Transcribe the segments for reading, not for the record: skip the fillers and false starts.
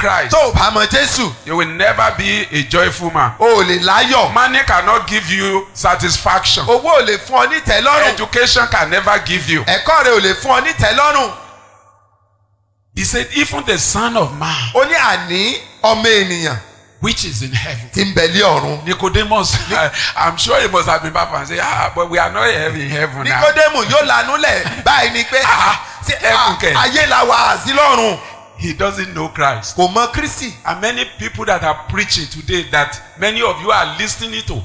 Christ, tó o bá mọ Jésù, you will never be a joyful man. o ò lè láyọ̀. Money cannot give you satisfaction. Owó ò lè fún ọ ní ìtẹ́lọ́rùn. Education can never give you. Ẹ̀kọ́ rẹ ò lè fún ọ ní ìtẹ́lọ́rùn. He said, even the Son of Man, Ó ní àní ọmọ ènìyàn which is in heaven. tí ń bẹ lé ọ̀run. Nicodemus, I'm sure he must have been back and say, but we are not in heaven now. Nikodemu yóò lanúlẹ̀ báyìí ni pé ayé la wà sí lọ́run. He doesn't know Christ. Kò mọ Kristi. And many people that are preaching today that many of you are listening to.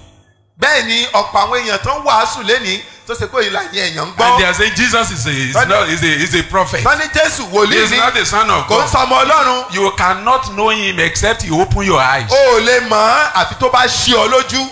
Bẹ́ẹ̀ ni ọ̀pọ̀ àwọn èèyàn tó ń wàásù lénìí tó ṣe pé ìlànà èèyàn ń gbọ́. And they are saying Jesus is a prophet. Wọ́n ní Jésù He wòlíì is ni not the Son of kò ń God. sọmọ Ọlọ́run. You cannot know him except you open your eyes. O ò lè mọ̀ ọ́ àfi tó bá ṣí ọ lójú.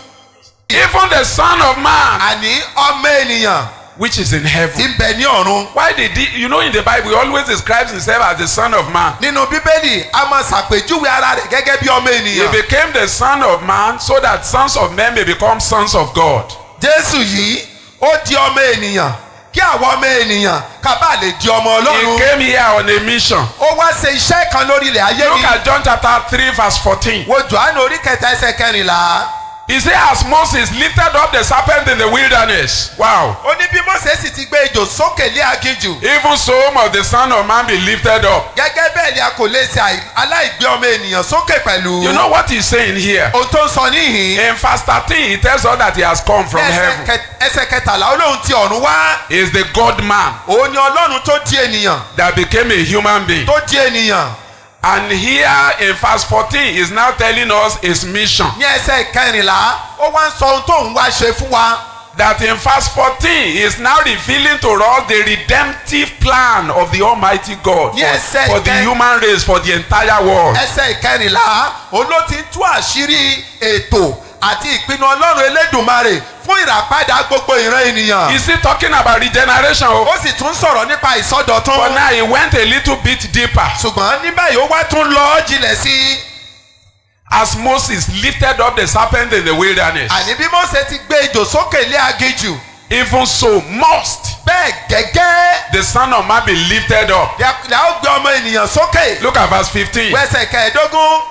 Even the Son of Man, Àní ọmọ ènìyàn which is in tí heaven. ń bẹ ní ọ̀run. Why did he, you know, in the Bible, he always describes himself as the Son of Man. Nínú Bíbélì, a máa ṣàpèjúwe ara rẹ̀ gẹ́gẹ́ bí ọmọ He ènìyàn. became the Son of Man so that sons of men may become sons of God. Jésù yìí, ó di ọmọ ènìyàn kí àwọn ọmọ ènìyàn ká bá lè di ọmọ He Ọlọ́run. came here on a mission. Ó wá ṣe iṣẹ́ kan lórí ilẹ̀ ayé Look yìí. at John chapter 3 verse 14. Wo Jòhánù orí kẹta ẹsẹ̀ kẹrìnlá. He said, as Moses lifted up the serpent in the wilderness. Wow. Ó ní bí Mósè sì ti gbé ejò sókè lé aginjù. Even so must the Son of Man be lifted up. Gẹ́gẹ́ bẹ́ẹ̀ ni a kò lè ṣe aláìgbé ọmọ ènìyàn sókè pẹ̀lú. You know what he's saying here? Ohun tó ń sọ níhìn. In verse 13, he tells us that he has come from heaven. Ẹsẹ̀ kẹtàlá Ọlọ́run ti ọ̀run wá. He is the God man Òun ni Ọlọ́run tó di ènìyàn. that became a human being. Tó di ènìyàn. And here in verse 14, he's now telling us his mission. Ní ẹsẹ̀ kẹrìnlá, ó wá ń sọ ohun tó ń wá ṣe fún wa. That in verse 14 is now revealing to us the redemptive plan of the Almighty God Yes, for the sir. human race, for the entire world. Ẹsẹ̀ ìkẹrìnlá, òun ló ti ń tú àṣírí ètò àti ìpinnu Ọlọ́run Elédùmarè fún ìràpadà gbogbo ìran ènìyàn. Is he talking about regeneration? Ó sì tún sọ̀rọ̀ nípa ìsọdọ̀tun. But now he went a little bit deeper. Ṣùgbọ́n ní báyìí ó wá tún lọ jinlẹ̀ sí i. As Moses lifted up the serpent in the wilderness, Àní bí Mósè ti gbé ejò sókè lé aginjù. even so must Bẹ́ẹ̀ gẹ́gẹ́ the Son of Man be lifted up. la ó gbé ọmọ ènìyàn sókè. Look at verse 15. Wẹ́sẹ̀ kẹẹ̀ẹ́dógún.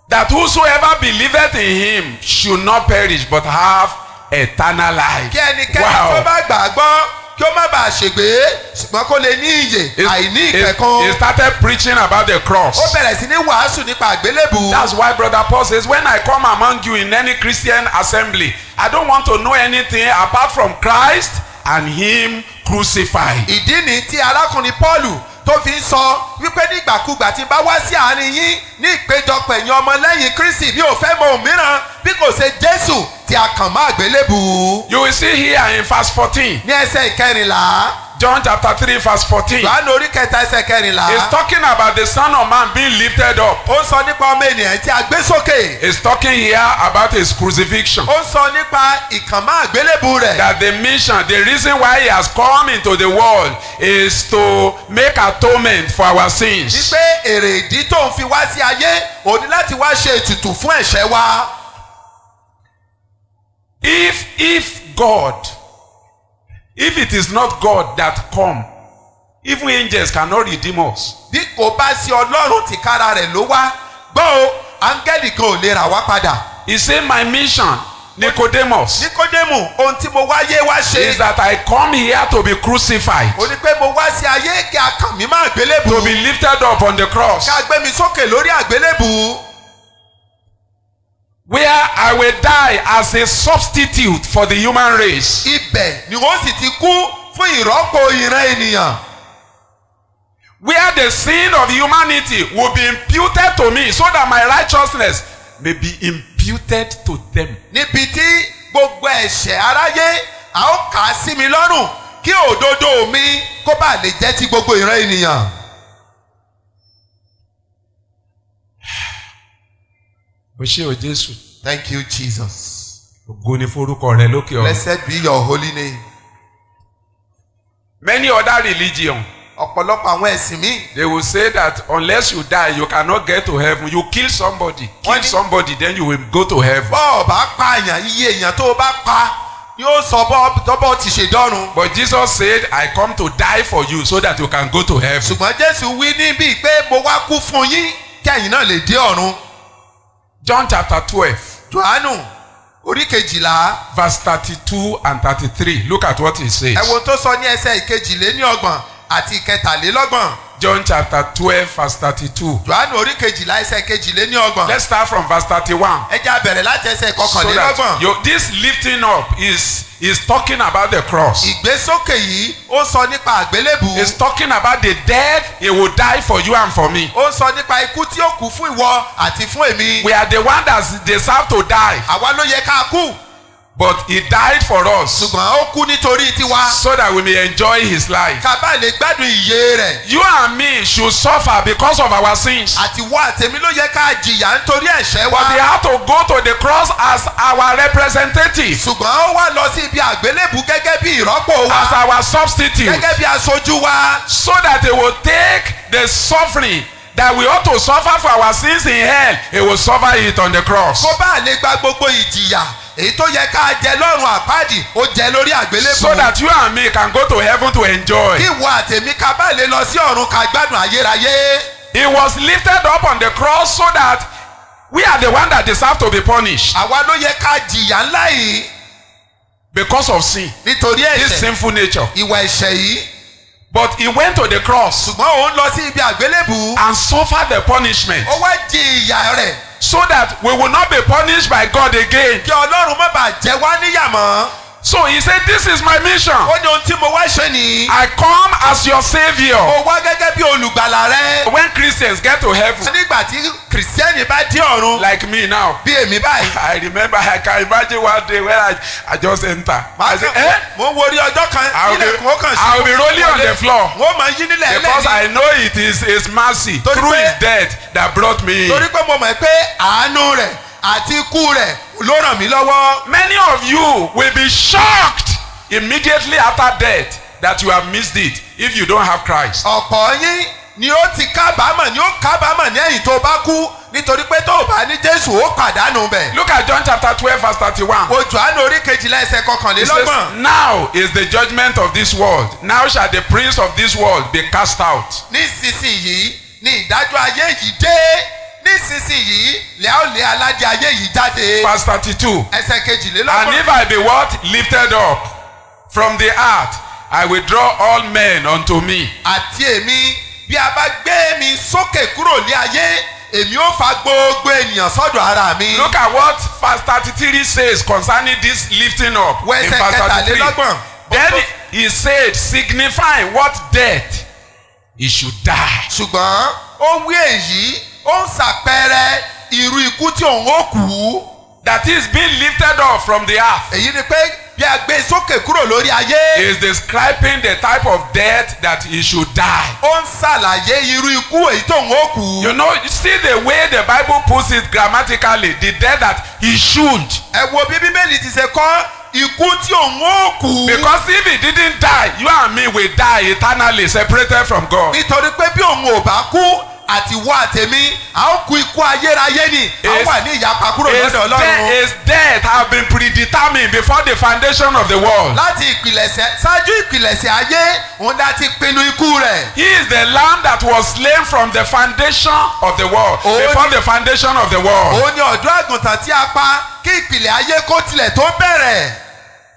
That whosoever believeth in him should not perish but have eternal life. Kí ẹnikẹ́ni tó bá gbàgbọ́ kí ó má bàa ṣègbé ṣùgbọ́n kó lè ní ìyè àìní ìkẹ́kọ̀ọ́. He started preaching about the cross. Ó bẹ̀rẹ̀ sí ní wàásù nípa àgbélébù. That's why brother Paul says, when I come among you in any Christian assembly, I don't want to know anything apart from Christ and him crucified. Ìdí ni tí arákùnrin Pọ́ọ̀lù tó fi ń sọ wípé nígbàkúgbà tí bá wá sí àárín yín ní ìpéjọpọ̀ ẹ̀yin ọmọlẹ́yìn Kristi bí ò fẹ́ mọ òmíràn bí kò ṣe Jésù tí a kàn mọ́ àgbélébù. You will see here in verse 14. Ní ẹsẹ̀ ìkẹrìnlá. John chapter 3 verse 14. Jòhánù orí kẹta ẹsẹ̀ kẹrìnlá. He's talking about the Son of Man being lifted up. Ó ń sọ nípa ọmọ ènìyàn tí a gbé sókè. He's talking here about his crucifixion. Ó ń sọ nípa ìkànmọ́ àgbélébù rẹ̀. That the mission, the reason why he has come into the world is to make atonement for our sins. Wípé èrè ìdí tó ń fi wá sí ayé òní láti wá ṣe ètùtù fún ẹ̀ṣẹ̀ wa. If God, if it is not God that come, even angels cannot redeem us. Bí kò bá sí Ọlọ́run tìkára rẹ̀ ló wá gbọ́ o áńgẹ́lì kan ò lè rà wá padà. He said, my mission, Nicodemus, Níkódémù ohun tí mo wáyé wá ṣe. is that I come here to be crucified, Ó ní pé mo wá sí ayé kí a kàn mí má àgbélébù. to be lifted up on the cross, Ká gbé mi sókè lórí àgbélébù. where I will die as a substitute for the human race. Ibẹ̀ ni wọ́n sì ti kú fún ìrọ́pò ìran ènìyàn. Where the sin of humanity will be imputed to me so that my righteousness may be imputed to them. Níbi tí gbogbo ẹ̀ṣẹ̀ aráyé a ó kà á sí mi lọ́rùn kí òdodo mi kó bá lè jẹ́ ti gbogbo ìran ènìyàn. O ṣé o Jésù. Thank you, Jesus. Ògo ni forúkọ rẹ lókè ọ̀run. Blessed be your holy name. Many other religions, Ọ̀pọ̀lọpọ̀ àwọn ẹ̀sìn míì. they will say that unless you die, you cannot get to heaven. You kill somebody, then you will go to heaven. Bọ́ ọ bá pààyàn iye èèyàn tó o bá pa yóò sọ bọ́ ti ṣe dọ́run. But Jesus said, I come to die for you so that you can go to heaven. Ṣùgbọ́n Jésù wí níbí pé mo wá kú fún yín kí ẹ̀yin náà lè dé ọ̀run. John chapter 12. Jòhánù orí kejìlá. Verse 32 and 33. Look at what he says. ẹ wo tó sọ ní ẹsẹ̀ ìkejìléníọgbọ̀n àti ìkẹtàlélọ́gbọ̀n. John chapter 12 verse 32. Jòhánù orí kejìlá ẹsẹ̀ ìkejìléníọgbọ̀n. Let's start from verse 31. ẹ jẹ́ á bẹ̀rẹ̀ láti ẹsẹ̀ So ìkọkànlélọ́gbọ̀n. that this lifting up is talking about the cross. ìgbésókè yìí ó sọ nípa àgbélébù. It's talking about the death he will die for you and for me. ó sọ nípa ikú tí ó kú fún ìwọ àti fún èmi. We are the one that deserve to die, àwa ló yẹ ká kú. but he died for us ṣùgbọ́n ó kú nítorí tiwa. so that we may enjoy his life. ká bá lè gbádùn ìyè rẹ̀. You and me should suffer because of our sins, àti wá àtẹ̀mí ló yẹ ká jìyà nítorí ẹ̀ṣẹ̀ but he wa. had to go to the cross as our representative, ṣùgbọ́n ó wá lọ sí ibi àgbélébù gẹ́gẹ́ bí ìrọ́pò as wa. our substitute, gẹ́gẹ́ bí aṣojú wa. so that he will take the suffering that we ought to suffer for our sins in hell. He will suffer it on the cross, kó bá lè gba gbogbo ìjìyà èyí tó yẹ ká jẹ lọ́rùn àpáàdì ó jẹ lórí àgbélébù. so that you and me can go to heaven to enjoy. kí ìwọ àtẹ̀mí ká bá lè lọ sí ọ̀run ká gbádùn ayérayé. He was lifted up on the cross so that we are the one that deserve to be punished àwa ló yẹ ká jìyà ńlá yìí because of sin, nítorí his ẹ̀ṣẹ̀ sinful nature. ìwà ẹ̀ṣẹ̀ yìí. But he went to the cross ṣùgbọ́n òun lọ sí ibi àgbélébù. and suffered the punishment ó wá jẹ ìyà rẹ̀ so that we will not be punished by God again. kí ọlọ́run má bàa jẹ wá níyà mọ́. So he said, this is my mission. ó ní ohun tí mo wá ṣe nìyí. I come as your savior. mo wá gẹ́gẹ́ bí olùgbàlà rẹ. When Christians get to heaven, nígbà tí kìrìsìtẹ́nì bá dé ọ̀run like me now, bí èmi báyìí. I remember, I can imagine one day when I just enter. I say, mo ń worí ọjọ́ kan nílẹ̀ kó kàn sí. I will be rolling on the floor wọ́n máa yí nílẹ̀ because ẹlẹ́ni. I know it is his mercy Torí through pé- his death that brought me in. torí pé mo mọ̀ pé àánú rẹ̀ àti ikú rẹ̀ ló ràn mí lọ́wọ́. Many of you will be shocked immediately after death that you have missed it if you don't have Christ. ọ̀pọ̀ yín ni ó ti kábàámọ̀ ni ó kábàámọ̀ ní ẹ̀yìn tó bá kú nítorí pé tó o bá ní Jésù ó pàdánù bẹ̀. Look at John chapter 12 verse 31. wo Jòhánù orí kejìlá ẹsẹ̀ It says, kọkànlélọ́gbọ̀n. now is the judgment of this world. Now shall the prince of this world be cast out. nísinsìnyí ni ìdájọ́ ayé yìí dé. nísinsìnyí lẹ́à ó lé aládé ayé yìí jáde. Verse 32. ẹsẹ̀ And kejìlélọ́gbọ̀n. if I be what? Lifted up from the earth, I will draw all men unto me. àti èmi bí a bá gbé mi sókè kúrò ní ayé èmi ó fa gbogbo ènìyàn sọ́dọ̀ ara mi. Look at what verse 33 says concerning this lifting up. Wo In ẹsẹ̀ verse 33. kẹtàlélọ́gbọ̀n. Then he said, signifying what death he should die. ṣùgbọ́n ó wí èyí ó ń ṣàpẹẹrẹ irú ikú tí òun ó kú. That is being lifted up from the earth. èyí ni pé bí a gbé sókè kúrò lórí ayé. Is describing the type of death that he should die. ó ń ṣàlàyé irú ikú èyí tó òun ó kú. You know, see the way the Bible puts it grammatically, the death that he should. ẹ wo bí bíbélì ti ṣe kọ́ ikú tí òun ó kú. Because if he didn't die, you and me will die eternally separated from God. nítorí pé bí òun ò bá kú àti wá àtẹ̀mí a ó kú ikú ayérayé ni a ó wà ní ìyapa kúrò lọ́dọ̀ Ọlọ́run. His death have been predetermined before the foundation of the world. láti ìpìlẹ̀ṣẹ̀ ṣáájú ìpìlẹ̀ṣẹ̀ ayé òun láti pinnu ikú rẹ̀. He is the lamb that was slain from the foundation of the world. Before the foundation of the world. òun ni ọ̀dọ́ àgùntàn tí a pa kí ìpìlẹ̀ ayé kó tilẹ̀ tó bẹ̀rẹ̀.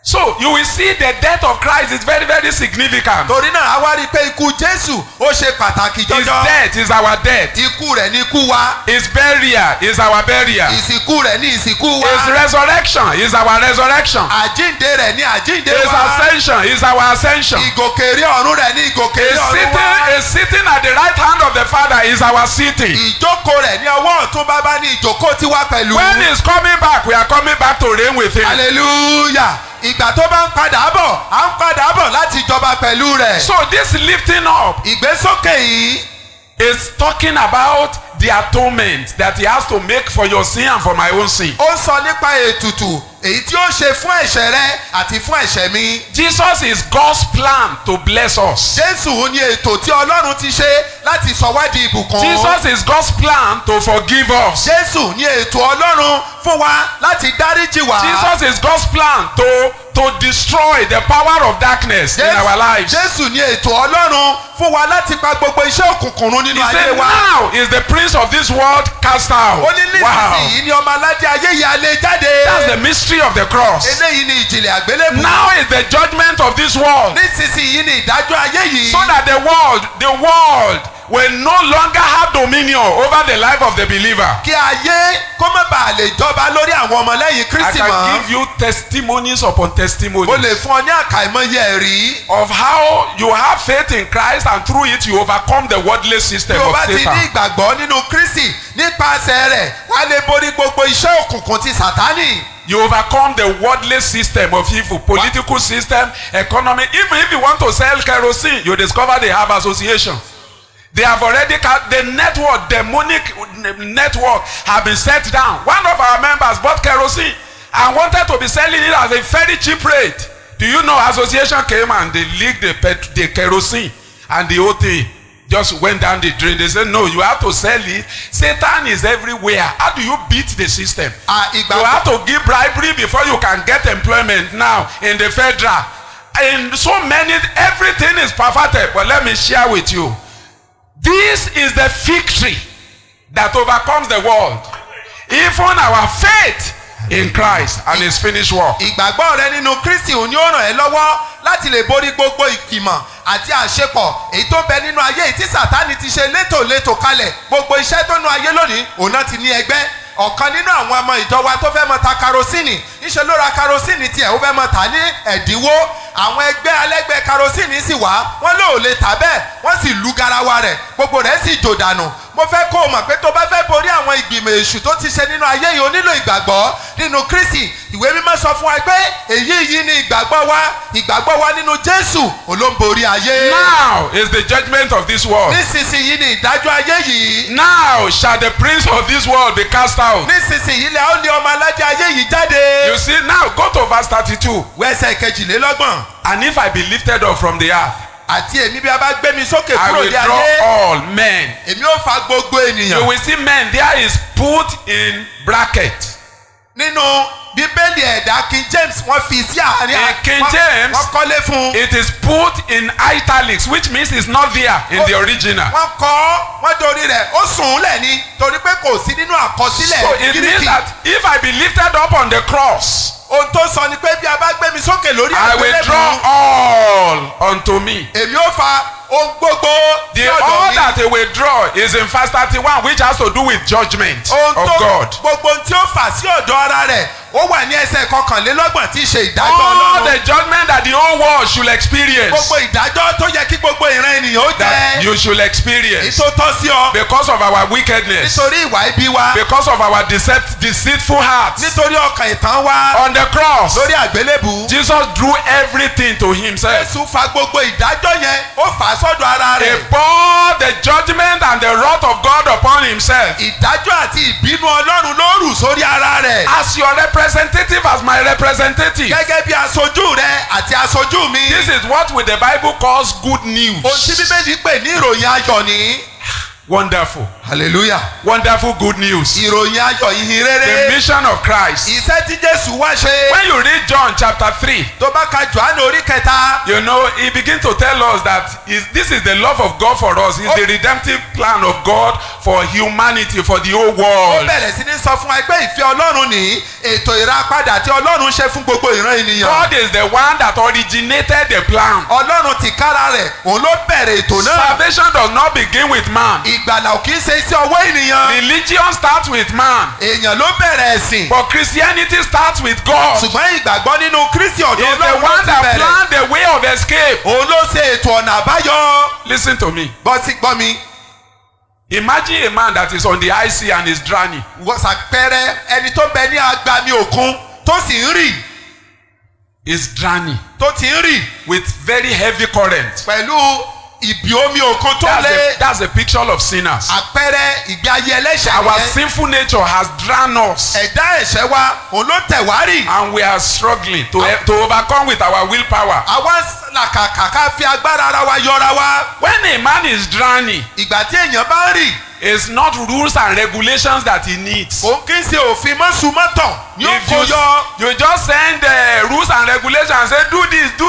So you will see the death of Christ is very, very significant. torí náà a wá rí i pé ikú Jésù ó ṣe pàtàkì His jọjọ. death is our death. ikú rẹ̀ ní ikú wa. His burial is our burial. ìsìnkú rẹ̀ ní ìsìnkú wa. His resurrection is our resurrection. àjíǹde rẹ̀ ní àjíǹde His wa. ascension is our ascension. ìgòkèrè ọ̀run rẹ̀ ní ìgòkèrè ọ̀run wa. His sitting at the right hand of the Father is our sitting. ìjókòó rẹ̀ ní ọwọ́ ọ̀tún bàbá ní ìjókòó tiwa pẹ̀lú. When he is coming back, we are coming back to reign with him. hallelujah. ìgbà tó bá ń padà bọ̀ à ń padà bọ̀ láti jọba pẹ̀lú rẹ̀. So this lifting up ìgbésókè yìí is talking about the atonement that he has to make for your sin and for my own sin. ó ń sọ nípa ètùtù èyí tí ó ṣe fún ẹ̀ṣẹ̀ rẹ àti fún ẹ̀ṣẹ̀ mi. Jesus is God's plan to bless us. Jésù ní ètò tí Ọlọ́run ti ṣe láti sọ wá di ìbùkún. Jesus is God's plan to forgive us. Jésù ní ètò Ọlọ́run fún wa láti dáríjì wá. Jesus is God's plan to to destroy the power of darkness in our lives. Jésù ní ètò Ọlọ́run fún wa láti pa gbogbo iṣẹ́ òkùnkùn run nínú He ayé said, wa. now is the prince of this world cast out. Ó ní nísinsìnyí ni ọmọ aládé ayé yìí á lé jáde. That's the mystery of the cross. Eléyìí ni ìjìnlẹ̀ àgbélébùú. Now is the judgment of this world. Nísinsìnyí ni ìdájọ́ ayé yìí. So that the world will no longer have dominion over the life of the believer. Kí ayé kó má bàa lè jọba lórí àwọn ọmọlẹ́yìn I Kristi can mọ́. give you testimonies upon Mo testimonies lè fún ọ ní àkàìmọye ẹ̀rí. of how you have faith in Christ and through it you overcome the worldly system Bí o of bá ti ní Satan. ìgbàgbọ́ nínú Kristi nípasẹ̀ rẹ̀, wà á lè borí gbogbo iṣẹ́ òkùnkùn ti Sátánì. You overcome the worldly system of evil, political system, economy. Even if you want to sell kerosene, you discover they have association. They have already the network, demonic network have been set down. One of our members bought kerosene and wanted to be selling it at a very cheap rate. Do you know association came and they leaked the kerosene and the whole thing just went down the drain. They said, no, you have to sell it. Satan is everywhere. How do you beat the system? You have to give bribery before you can get employment now in the federal. In so many, everything is perfected. But let me share with you. This is the victory that overcomes the world. Even our faith in Christ and his finished work. Ìgbàgbọ́ rẹ nínú Kristi òun ni ó ràn ẹ́ lọ́wọ́ láti lè borí gbogbo ìgbìmọ̀ àti àṣepọ̀ èyí tó bẹ nínú ayé tí Sátánì ti ṣe létòlétò kalẹ̀. Gbogbo iṣẹ́ tó nu ayé lónìí òun náà ti ní ẹgbẹ́. Ọ̀kan nínú àwọn ọmọ ìjọ wa tó fẹ́ mọ ta karosíìnì níṣẹ́ ló ra karosíìnì tiẹ̀ ó fẹ́ mọ tà ní ẹ̀dínwó. Àwọn ẹgbẹ́ alẹ́gbẹ́ karosíìnì sì wá wọ́n lóò lè tà bẹ́ẹ̀ wọ́n sì lu garawa rẹ̀ gbogbo rẹ̀ sì jò dànù. Mo fẹ́ kó o mọ̀ pé tó bá fẹ́ borí àwọn ìgbìmọ̀ èṣù tó ti ṣe nínú ayé yìí o nílò ìgbàgbọ́ nínú Kristi. Ìwé mímọ́ sọ fún wa pé èyí ni ìgbàgbọ́ wa nínú Jésù òun ló ń borí ayé. Now is the judgment of this world. Nísinsìnyí ni ìdájọ́ ayé yìí. Now shall the prince of this world be cast out. Nísinsìnyí lẹ ó lé ọmọ aládé ayé yìí jáde. You see, now go to verse 32. Wẹ́sẹ̀ kejìlélọ́gbọ̀n. And if I be lifted up from the earth, Àti èmi bí a bá gbé mi sókè I kúrò will ní draw ayé. all men. Èmi ó fa gbogbo You ènìyàn. will see men there is put in bracket. Nínú Bíbélì ẹ̀dá King James wọ́n fi sí àárín In King James, wọ́n kọ́lé fún. it is put in italics, which means it's not there in the original. Wọ́n kọ́ wọ́n dorí rẹ̀ ó sùn lẹ̀ ni torí pé kò sí nínú àkọsílẹ̀ So it means Gíríkì. that if I be lifted up on the cross, Ohun tó sọ ni pé bí a bá gbé mi sókè lórí I will àgbélébùú, draw all unto me. èmi ó fa ohun gbogbo sí The ọ̀dọ̀ all mi. that he will draw is in verse 31, which has to do with judgment Ohun of tó God. gbogbo tí ó fà sí ọ̀dọ̀ ara rẹ̀ ó wà ní ẹsẹ̀ kọkànlélọ́gbọ̀n tí í ṣe ìdájọ́ All Ọlọ́run. the judgment that the whole world should experience, Gbogbo ìdájọ́ tó yẹ kí gbogbo ìran ènìyàn ó that jẹ́ you should experience ètò tọ́ sí ọ because of our wickedness, nítorí ìwà ibi wa because of our deceitful hearts. nítorí ọkàn ìtàn wa On the cross, lórí àgbélébùú. Jesus drew everything to himself. Jésù fa gbogbo ìdájọ́ yẹn ó fà á sọ́dọ̀ ara He rẹ̀. poured the judgment and the wrath of God upon himself. Ìdájọ́ àti ìbínú Ọlọ́run ló rù sórí ara rẹ̀. As your representative, as my representative. Gẹ́gẹ́ bí aṣojú rẹ àti aṣojú mi. This is what with the Bible calls good news. Ohun tí Bíbélì pè ní ìròyìn ayọ̀ ni. Wonderful. Hallelujah. Wonderful good news. Ìròyìn ayọ̀ ìhìn The rere. mission of Christ. Iṣẹ́ tí Jésù wá ṣe. When you read John chapter 3, Tó bá ka Jòhánù orí kẹta. you know, he begins to tell us that this is the love of God for us. It's the redemptive plan of God for humanity, for the whole Ó world. bẹ̀rẹ̀ sí ní sọ fún wa pé ìfẹ́ Ọlọ́run ní ètò ìràpadà tí Ọlọ́run ṣe fún gbogbo ìran ènìyàn. God is the one that originated the plan. Ọlọ́run tìkára rẹ̀ òun ló bẹ̀rẹ̀ ètò náà. Salvation does not begin with man. Ìgbàlà ò kì í ṣe iṣẹ́ ọwọ́ ènìyàn. Religion starts with man. Èèyàn ló bẹ̀rẹ̀ ẹ̀sìn. But Christianity starts with God. Ṣùgbọ́n ìgbàgbọ́ nínú Kristi ọ̀dọ̀ He's the Ọlọ́run ló one ti that bẹ̀rẹ̀. planned the way of escape. Òun ló ṣe ètò ọ̀nà àbáyọ. Listen to me. Gbọ́ mi. Imagine a man that is on the high sea and is drowning. Wọ́n ṣàpẹẹrẹ ẹni tó bẹ ní agbami òkun tó sì ń rì. Is drowning Tó ti ń rì with very heavy current. pẹ̀lú ìbí omi òkun tó lé. That's the picture of sinners. Àpẹẹrẹ ìgbé ayé ẹlẹ́ṣẹ̀ Our yẹn. sinful nature has drowned us, Ẹ̀dá ẹ̀ṣẹ̀ wa òun ló tẹ̀ wá rì. and we are struggling to overcome with our willpower. Àwa ń làkàkà ká fi agbára ara wa yọra wa. When a man is drowning, Ìgbà tí èèyàn bá ń rì It's not rules and regulations that he needs. òun kì í ṣe òfin mọ́sùmọ́tọ̀ ní If òkò yọ. you just send rules and regulations and say do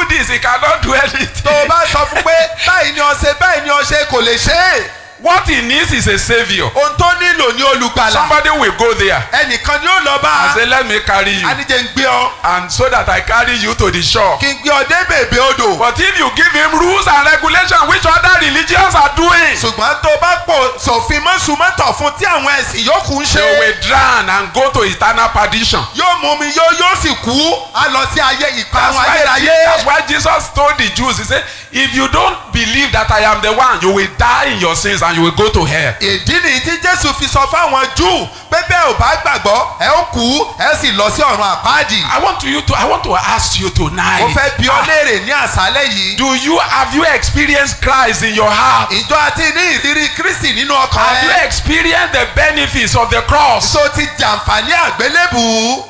this, he cannot do anything. tó o bá sọ fún pé báyìí ni o ṣe kò lè ṣe é. What he needs is a savior. ohun tó nílò ní olùgbàlà. Somebody will go there ẹnìkan ni ó lọ bá. and say let me carry you, anijẹ́ ń gbé ọ. and so that I carry you to the shore. kí n gbé ọ dé bèbè odò. But if you give him rules and regulations which other religions are doing, ṣùgbọ́n tó o bá pò sòfin mọ́sùmọ́tọ̀ fún tí àwọn ẹ̀sìn yòókù ń ṣe. they will drown and go to eternal perdition. yóò mú mi yóò sì kú á lọ sí ayé ìparun That's ayérayé. why Jesus told the Jews, he said, if you don't believe that I am the one, you will die in your sins and you will go to hell. ìdí nìyí tí jésù fi sọ fáwọn júù pé bẹ́ẹ̀ ò bá gbàgbọ́ ẹ ó kú ẹ sì lọ sí ọ̀run àpáàdì. I want to ask you tonight. mo fẹ́ bi ọ́ léèrè ní àṣálẹ́ yìí. Have you experienced Christ in your heart? ìjọ àti ní ìrírí kristi nínú ọkàn Have you ẹ. experienced the benefits of the cross? so ti jàǹfààní àgbélébù.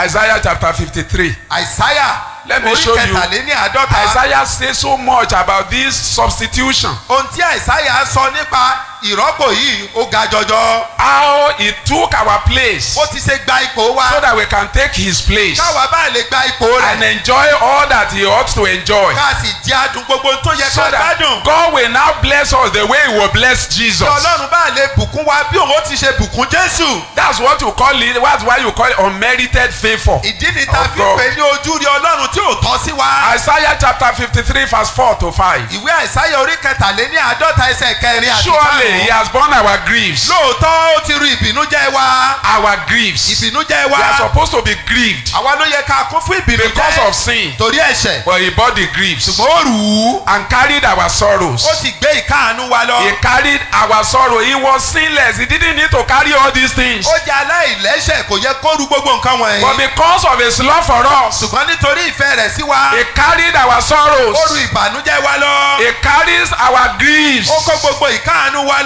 Isaiah chapter 53. àìsáyà Let me orí show you. kẹtàléní àádọ́ta. Isaiah says so much about this substitution. ohun tí àìsáyà sọ nípa ìrọ́pò yìí ó ga jọjọ. How he took our place ó ti ṣe gba ipò wa. so that we can take his place káwa bá lè gba ipò and rẹ̀. enjoy all that he ought to enjoy. ká sì jẹ́ adùn gbogbo tó yẹ So ká that gbádùn. God will now bless us the way he will bless Jesus. kí ọlọ́run bá lè bùkún wa bí òun ó ti ṣe bùkún jésù. That's what you call it. That's why you call it unmerited favor. ìdí ni ta Of fi God. pè ní ojú rí ọlọ́run tí ò tọ́ sí wa. Isaiah chapter 53 verse 4 to 5. ìwé àìsáyà orí kẹtàléní àádọ́ta ẹsẹ̀ kẹrin àti Surely he karùn-ún. has borne our griefs. lóòótọ́ ó ti ru ìbìnújẹ́ wa. Our griefs. ìbìnújẹ́ We are wa. supposed to be grieved àwa ló yẹ ká kún fún because ìbìnújẹ́ of sin. torí ẹ̀ṣẹ̀. But he bore the griefs ṣùgbọ́n ó rù ú. and carried our sorrows. ó sì gbé ìkáàánú wa lọ. He carried our sorrow. He was sinless. He didn't need to carry all these things. ó jẹ́ aláìlẹ́ṣẹ̀ kò yẹ kó ru gbogbo nǹkan But wọ̀nyí. because of his love for us, ṣùgbọ́n nítorí ìfẹ́ rẹ̀ sí wa. he carried our sorrows. ó ru ìbànújẹ́ wa lọ. He carries our griefs. ó kó gbogbo ìkáàánú wa lọ.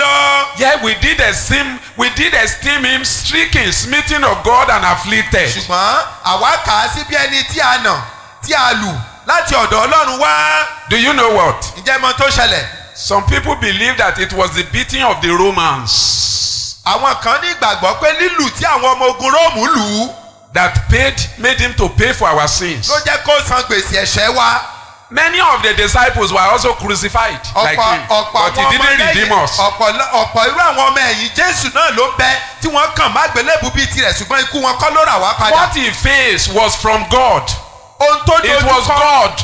Yet we did esteem him stricken, smitten of God and afflicted. ṣùgbọ́n àwa kà á sí bí ẹni tí a nà tí a lù láti ọ̀dọ̀ ọlọ́run wá. Do you know what? ǹjẹ́ mọ tó ṣẹlẹ̀? Some people believe that it was the beating of the Romans àwọn kan ní ìgbàgbọ́ pé lílù tí àwọn ọmọ ogun róòmù lù ú that made him to pay for our sins. ló jẹ́ kó san gbèsè ẹ̀ṣẹ̀ wa. Many of the disciples were also crucified like him, but he didn't redeem us. ọ̀pọ̀ irú àwọn ọmọ ẹ̀yìn jésù náà ló bẹ tí wọ́n kàn má gbélébù bíi tirẹ̀ ṣùgbọ́n ikú wọn kọ́ ló rà wá padà. What he faced was from God. ohun tó It was God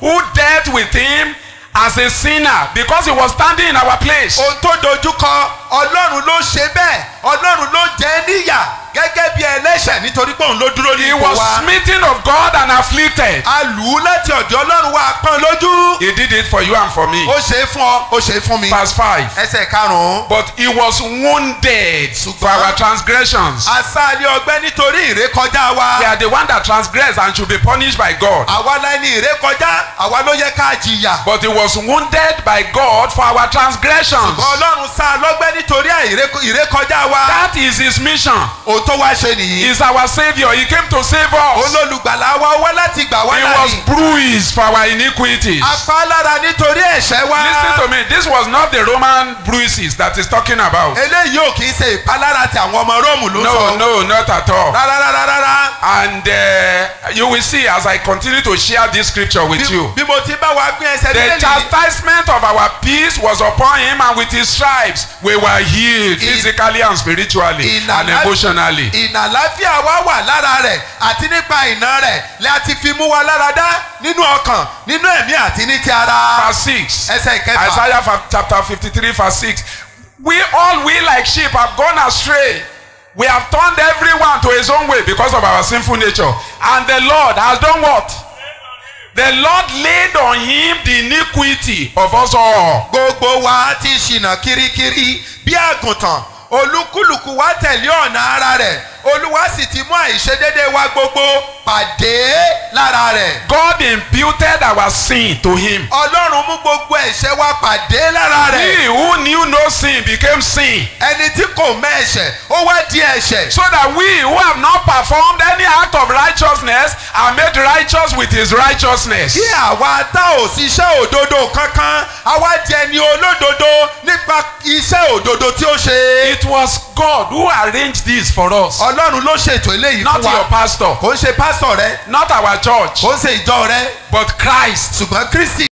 who dealt with him as a sinner because he was standing in our place. ohun tó dojúkọ ọlọ́run ló ṣe bẹ́ẹ̀ ọlọ́run ló jẹ́ níyà gẹ́gẹ́ bí ẹlẹ́ṣẹ̀ nítorí pé òun ló dúró ní He ipò was wa. smitten of God and afflicted. a lù ú láti ọ̀dọ̀ ọlọ́run wa pọ́n lójú. He did it for you and for me. ó ṣe é fún ọ ó ṣe é fún mi. Verse 5. ẹsẹ̀ karùn-ún. But he was wounded for our transgressions. àṣà ni ọgbẹ́ nítorí ìrékọjá wa. We are the one that transgressed and should be punished by God. àwa la ní ìrékọjá àwa ló yẹ ká jìyà. But he was wounded by God for our transgressions. ṣùgbọ́n ọlọ́run sá lọ́gbẹ́ nítorí ìrékọjá wa. That is his mission. ohun tó wá ṣe nìyí. He's our savior. He came to save us. olólùgbàlà wa wá láti gbà wá He was láàyè. bruised for our iniquities. apá lára nítorí ẹ̀ṣẹ̀ wa. Listen to me. This was not the Roman bruises that he's talking about. eléyìí ò kì í ṣe ìpalára ti àwọn ọmọ róòmù ló No, sọ. no, not at all. rárá. And you will see as I continue to share this scripture with you. bí mo ti bá wa gbé ẹsẹ̀ The nílẹ̀ yìí. chastisement of our peace was upon him, and with his stripes we were healed physically and spiritually and emotionally. ìnàláfíà wa wà lára rẹ̀ àti nípa ìná rẹ̀ láti fi mú wa lára dá nínú ọkàn nínú ẹ̀mí àti ní ti ara. Verse 6. ẹsẹ̀ ìkẹfà. Isaiah chapter 53 verse 6. We like sheep have gone astray. We have turned everyone to his own way because of our sinful nature. And the Lord has done what? The Lord laid on him the iniquity of us all. gbogbo wa ti ṣìnà kirikiri bí àgùntàn olúkúlùkù wa tẹ̀lé ọ̀nà ara rẹ̀ olúwa sì ti mú àìṣedéédé wa gbogbo pàdé lára rẹ̀. God imputed our sin to him. ọlọ́run mú gbogbo ẹ̀ṣẹ̀ wa pàdé lára rẹ̀. He who knew no sin became sin. ẹni tí kò mọ ẹ̀ṣẹ̀ ó wá di ẹ̀ṣẹ̀. So that we who have not performed any act of righteousness are made righteous with his righteousness. kí àwa tá ò ṣiṣẹ́ òdodo kankan àwa di ẹni olódodo nípa iṣẹ́ òdodo tí ó ṣe. It was God who arranged this for us. ọlọ́run ló ṣètò eléyìí Not fún your wa. pastor, kò ń ṣe pásítọ̀ rẹ not our church, kò ń ṣe ìjọ rẹ but Christ. ṣùgbọ́n Kristi.